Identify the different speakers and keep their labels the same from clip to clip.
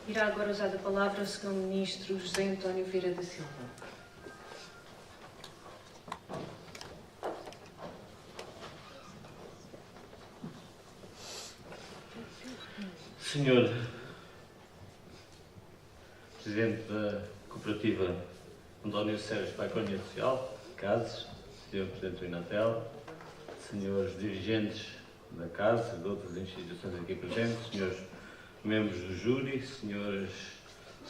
Speaker 1: Irá agora usar a palavra o Sr. Ministro José António Vieira da Silva.
Speaker 2: Senhor Presidente da Cooperativa António Sérgio para a Economia Social, CASES, Senhor Presidente do Inatel, senhores dirigentes da CASES e de outras instituições aqui presentes, senhores membros do júri, senhoras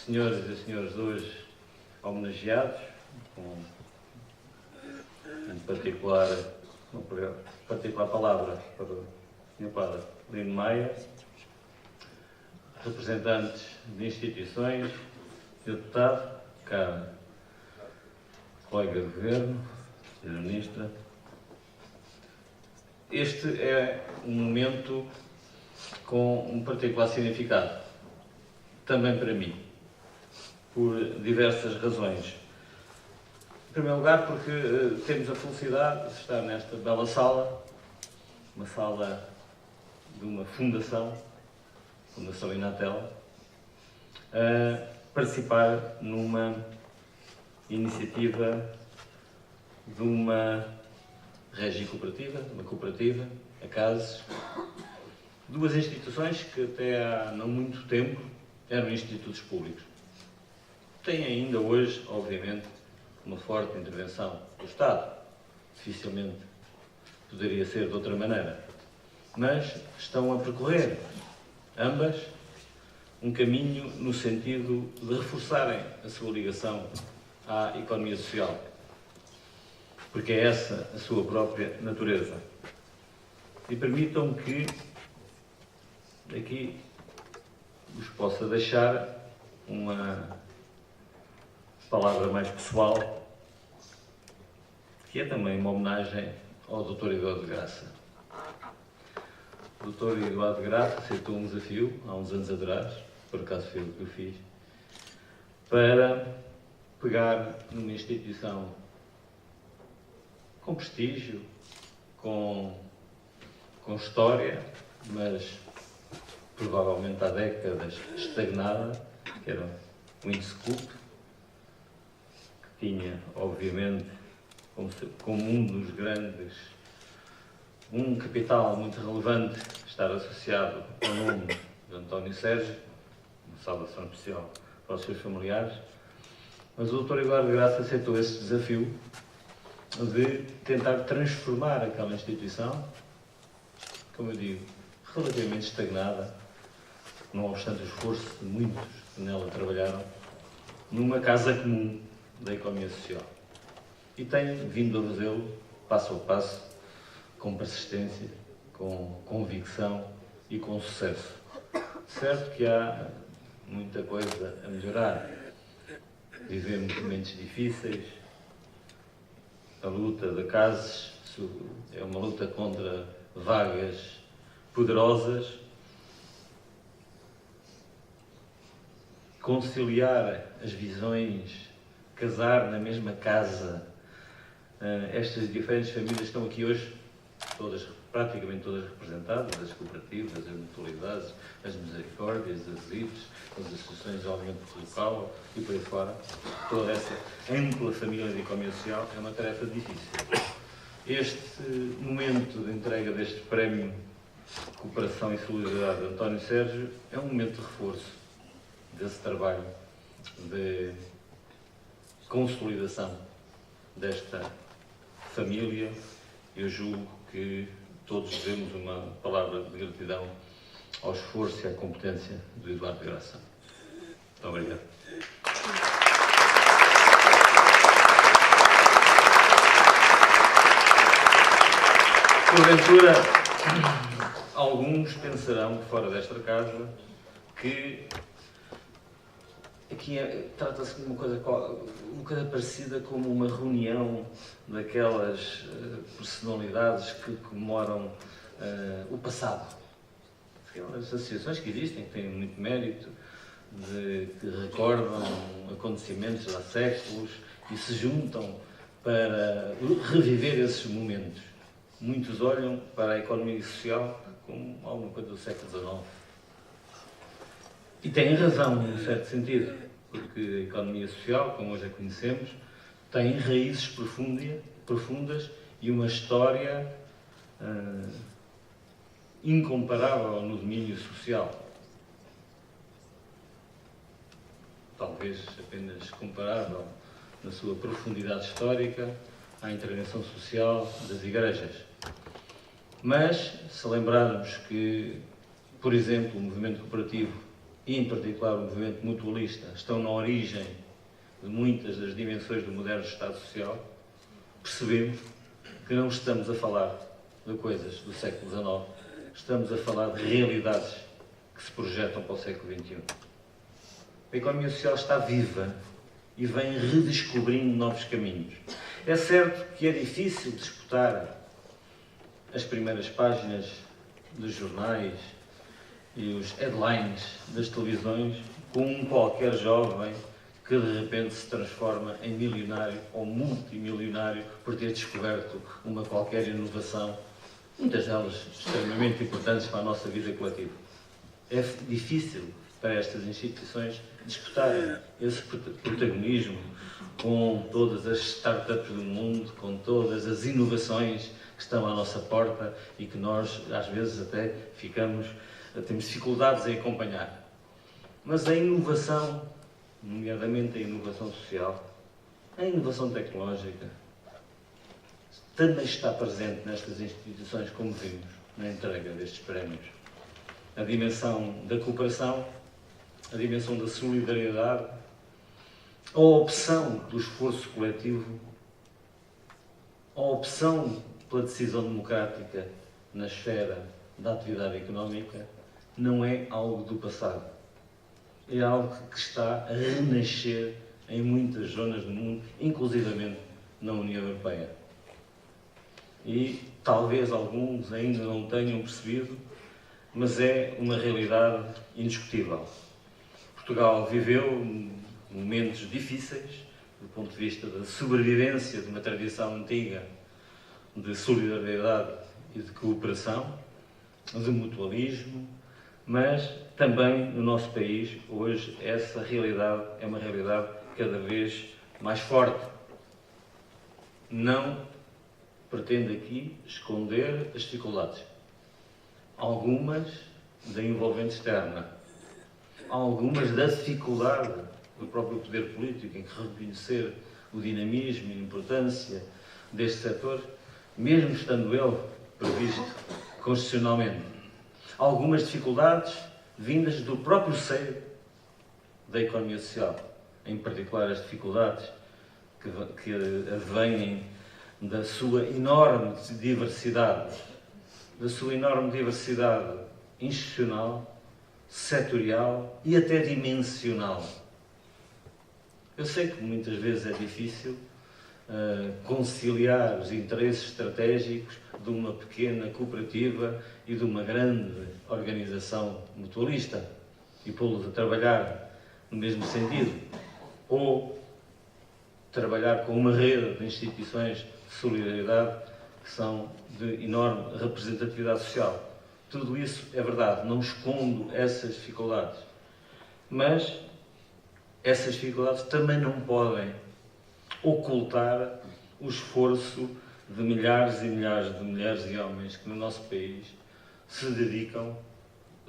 Speaker 2: e senhores hoje homenageados, com em particular palavra para o Sr. Padre Lino Maia, representantes de instituições, Sr. Deputado, cara colega de Governo, Sra. Ministra. Este é um momento com um particular significado, também para mim, por diversas razões. Em primeiro lugar, porque temos a felicidade de estar nesta bela sala, uma sala de uma fundação, Fundação Inatel, a participar numa iniciativa de uma régia cooperativa, uma cooperativa, a CASES, duas instituições que até há não muito tempo eram institutos públicos. Têm ainda hoje, obviamente, uma forte intervenção do Estado. Dificilmente poderia ser de outra maneira. Mas estão a percorrer, ambas, um caminho no sentido de reforçarem a sua ligação à economia social, porque é essa a sua própria natureza. E permitam que aqui vos possa deixar uma palavra mais pessoal, que é também uma homenagem ao Dr. Eduardo de Graça. O Dr. Eduardo de Graça aceitou um desafio, há uns anos atrás, por acaso foi o que eu fiz, para pegar numa instituição com prestígio, com história, mas provavelmente há décadas estagnada, que era o INSECUP, que tinha, obviamente, como um dos grandes, um capital muito relevante, estar associado ao nome de António Sérgio, uma saudação especial para os seus familiares, mas o Dr. Eduardo de Graça aceitou esse desafio de tentar transformar aquela instituição, como eu digo, relativamente estagnada, não obstante o esforço de muitos que nela trabalharam, numa casa comum da economia social. E tem vindo a fazê-lo, passo a passo, com persistência, com convicção e com sucesso. Certo que há muita coisa a melhorar. Vivemos momentos difíceis. A luta de CASES é uma luta contra vagas poderosas. Conciliar as visões, casar na mesma casa, estas diferentes famílias estão aqui hoje, praticamente todas representadas, as cooperativas, as mutualidades, as misericórdias, as IPs, as associações de aumento local e por aí fora. Toda essa ampla família de economia social é uma tarefa difícil. Este momento de entrega deste prémio Cooperação e Solidariedade de António Sérgio é um momento de reforço desse trabalho de consolidação desta família. Eu julgo que todos devemos uma palavra de gratidão ao esforço e à competência do Eduardo de Graça. Muito obrigado. Porventura, alguns pensarão, fora desta casa, que aqui trata-se de uma coisa parecida como uma reunião daquelas personalidades que comemoram o passado. Aquelas associações que existem, que têm muito mérito, que recordam acontecimentos de há séculos e se juntam para reviver esses momentos. Muitos olham para a economia social como alguma coisa do século XIX. E tem razão, num certo sentido, porque a economia social, como hoje a conhecemos, tem raízes profundas e uma história incomparável no domínio social. Talvez apenas comparável na sua profundidade histórica à intervenção social das igrejas. Mas, se lembrarmos que, por exemplo, o movimento cooperativo e, em particular, o movimento mutualista estão na origem de muitas das dimensões do moderno Estado Social, percebemos que não estamos a falar de coisas do século XIX, estamos a falar de realidades que se projetam para o século XXI. A economia social está viva e vem redescobrindo novos caminhos. É certo que é difícil disputar as primeiras páginas dos jornais e os headlines das televisões com um qualquer jovem que de repente se transforma em milionário ou multimilionário por ter descoberto uma qualquer inovação, muitas delas extremamente importantes para a nossa vida coletiva. É difícil para estas instituições disputarem esse protagonismo com todas as startups do mundo, com todas as inovações que estão à nossa porta e que nós, às vezes, até temos dificuldades em acompanhar. Mas a inovação, nomeadamente a inovação social, a inovação tecnológica, também está presente nestas instituições, como vimos na entrega destes prémios. A dimensão da cooperação, a dimensão da solidariedade, a opção do esforço coletivo, a opção pela decisão democrática na esfera da atividade económica, não é algo do passado. É algo que está a renascer em muitas zonas do mundo, inclusivamente na União Europeia. E talvez alguns ainda não tenham percebido, mas é uma realidade indiscutível. Portugal viveu momentos difíceis, do ponto de vista da sobrevivência de uma tradição antiga de solidariedade e de cooperação, de mutualismo, mas também no nosso país, hoje, essa realidade é uma realidade cada vez mais forte. Não pretendo aqui esconder as dificuldades. Algumas da envolvente externa, algumas da dificuldade do próprio poder político em reconhecer o dinamismo e a importância deste setor, mesmo estando ele previsto constitucionalmente. Algumas dificuldades vindas do próprio seio da economia social, em particular as dificuldades que advêm da sua enorme diversidade institucional, setorial e até dimensional. Eu sei que muitas vezes é difícil conciliar os interesses estratégicos de uma pequena cooperativa e de uma grande organização mutualista e pô-los a trabalhar no mesmo sentido, ou trabalhar com uma rede de instituições de solidariedade que são de enorme representatividade social. Tudo isso é verdade, não escondo essas dificuldades, mas essas dificuldades também não podem ocultar o esforço de milhares e milhares de mulheres e homens que no nosso país se dedicam,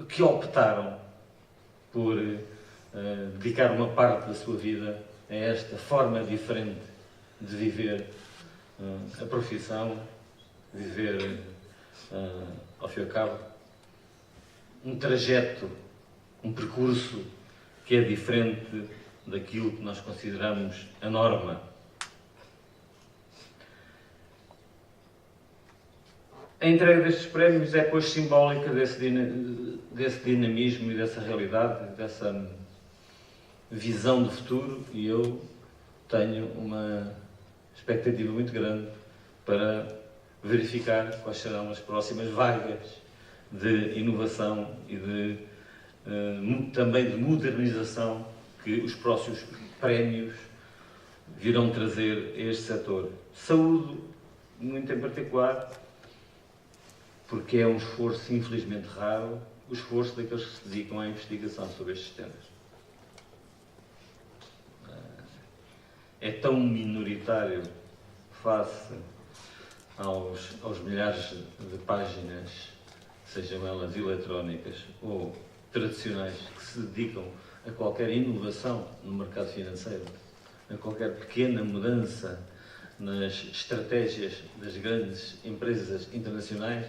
Speaker 2: que optaram por dedicar uma parte da sua vida a esta forma diferente de viver a profissão, viver, ao fim e ao cabo, um trajeto, um percurso que é diferente daquilo que nós consideramos a norma. A entrega destes prémios é, pois, simbólica desse dinamismo e dessa realidade, dessa visão de futuro, e eu tenho uma expectativa muito grande para verificar quais serão as próximas vagas de inovação e também de modernização que os próximos prémios virão trazer a este setor. Saúde, muito em particular, porque é um esforço infelizmente raro o esforço daqueles que se dedicam à investigação sobre estes temas. É tão minoritário face aos milhares de páginas, sejam elas eletrónicas ou tradicionais, que se dedicam a qualquer inovação no mercado financeiro, a qualquer pequena mudança nas estratégias das grandes empresas internacionais,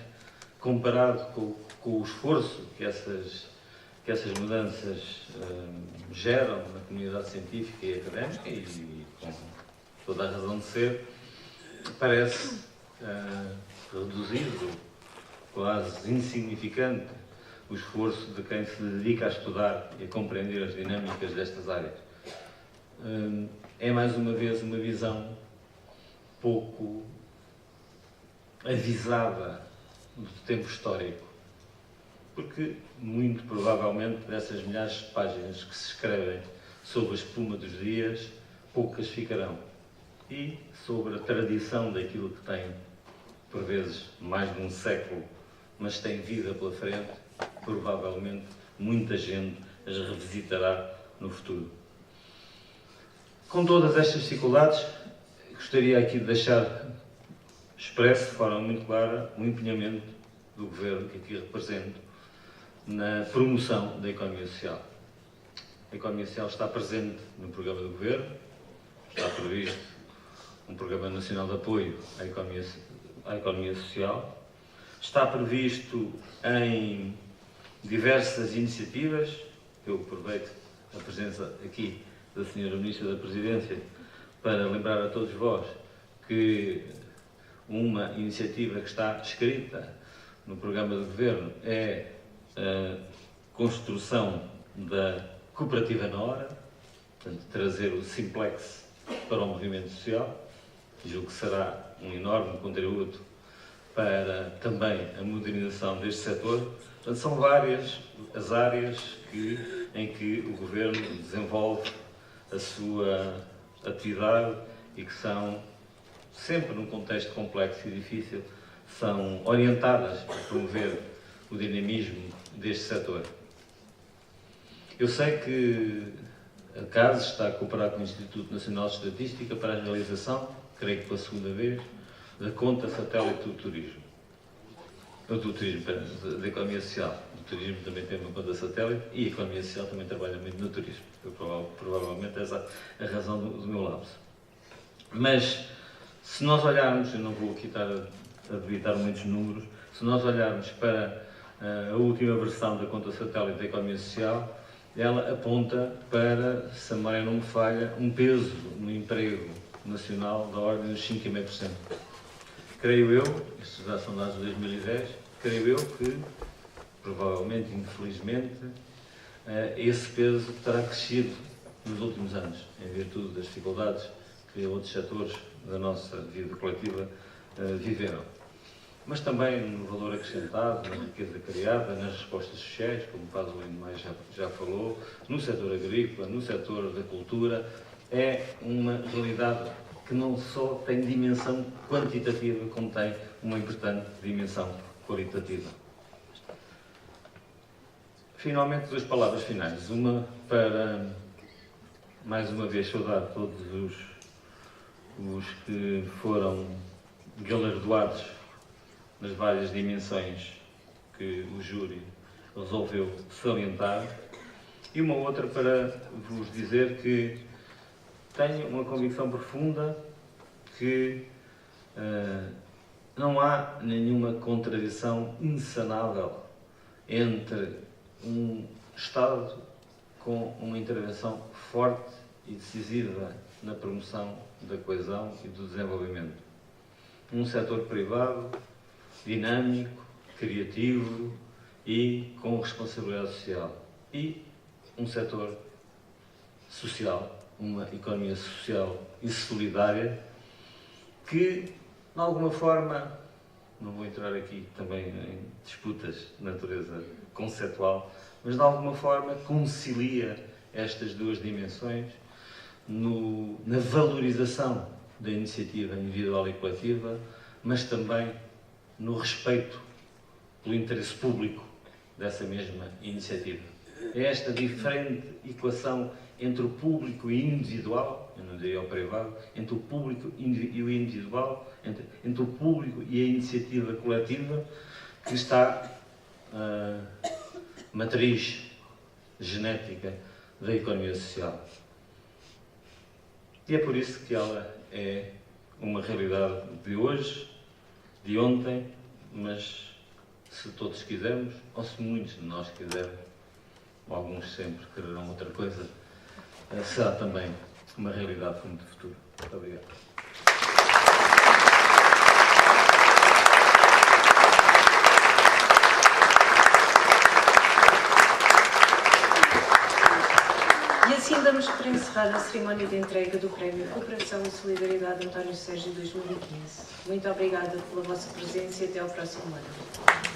Speaker 2: comparado com o esforço que essas mudanças geram na comunidade científica e académica, e com toda a razão de ser, parece reduzido, quase insignificante, o esforço de quem se dedica a estudar e a compreender as dinâmicas destas áreas. É mais uma vez uma visão pouco avisada do tempo histórico, porque muito provavelmente dessas milhares de páginas que se escrevem sobre a espuma dos dias, poucas ficarão. E sobre a tradição daquilo que tem, por vezes, mais de um século, mas tem vida pela frente, provavelmente muita gente as revisitará no futuro. Com todas estas dificuldades, gostaria aqui de deixar expresso de forma muito clara o empenhamento do Governo que aqui represento na promoção da economia social. A economia social está presente no programa do Governo, está previsto um Programa Nacional de Apoio à Economia Social, está previsto em diversas iniciativas. Eu aproveito a presença aqui da Sra. Ministra da Presidência para lembrar a todos vós que uma iniciativa que está escrita no programa do Governo é a construção da cooperativa na hora, portanto, trazer o Simplex para o movimento social. Julgo que será um enorme contributo para também a modernização deste setor. Portanto, são várias as áreas em que o Governo desenvolve a sua atividade e que são, sempre num contexto complexo e difícil, são orientadas para promover o dinamismo deste setor. Eu sei que a CAS está a cooperar com o Instituto Nacional de Estatística para a realização, creio que pela segunda vez, da conta satélite do turismo. Da economia social. O turismo também tem uma conta satélite e a economia social também trabalha muito no turismo. Provavelmente essa é a razão do meu lapso. Mas, se nós olharmos, eu não vou aqui estar a debitar muitos números, se nós olharmos para a última versão da conta satélite da economia social, ela aponta para, se a memória não me falha, um peso no emprego nacional da ordem dos 5,5%. Creio eu, estes já são dados de 2010, creio eu que, provavelmente, infelizmente, esse peso terá crescido nos últimos anos, em virtude das dificuldades que outros setores da nossa vida coletiva viveram. Mas também no valor acrescentado, na riqueza criada, nas respostas sociais, como o Pasolini mais já falou, no setor agrícola, no setor da cultura, é uma realidade que não só tem dimensão quantitativa, como tem uma importante dimensão qualitativa. Finalmente, duas palavras finais. Uma para, mais uma vez, saudar todos os que foram galardoados nas várias dimensões que o júri resolveu salientar, e uma outra para vos dizer que tenho uma convicção profunda que não há nenhuma contradição insanável entre um Estado com uma intervenção forte e decisiva na promoção da coesão e do desenvolvimento. Um setor privado dinâmico, criativo e com responsabilidade social. E um setor social, uma economia social e solidária que, de alguma forma, não vou entrar aqui também em disputas de natureza conceitual, mas de alguma forma concilia estas duas dimensões na valorização da iniciativa individual e coletiva, mas também no respeito pelo interesse público dessa mesma iniciativa. É esta diferente equação entre o público e o individual, eu não diria o privado, entre o público e o individual, entre o público e a iniciativa coletiva, que está matriz genética da economia social. E é por isso que ela é uma realidade de hoje, de ontem, mas se todos quisermos, ou se muitos de nós quiserem, alguns sempre quererão outra coisa, será também uma realidade muito futura. Muito obrigado.
Speaker 1: E assim damos por encerrada a cerimónia de entrega do Prémio Cooperação e Solidariedade António Sérgio 2015. Muito obrigada pela vossa presença e até ao próximo ano.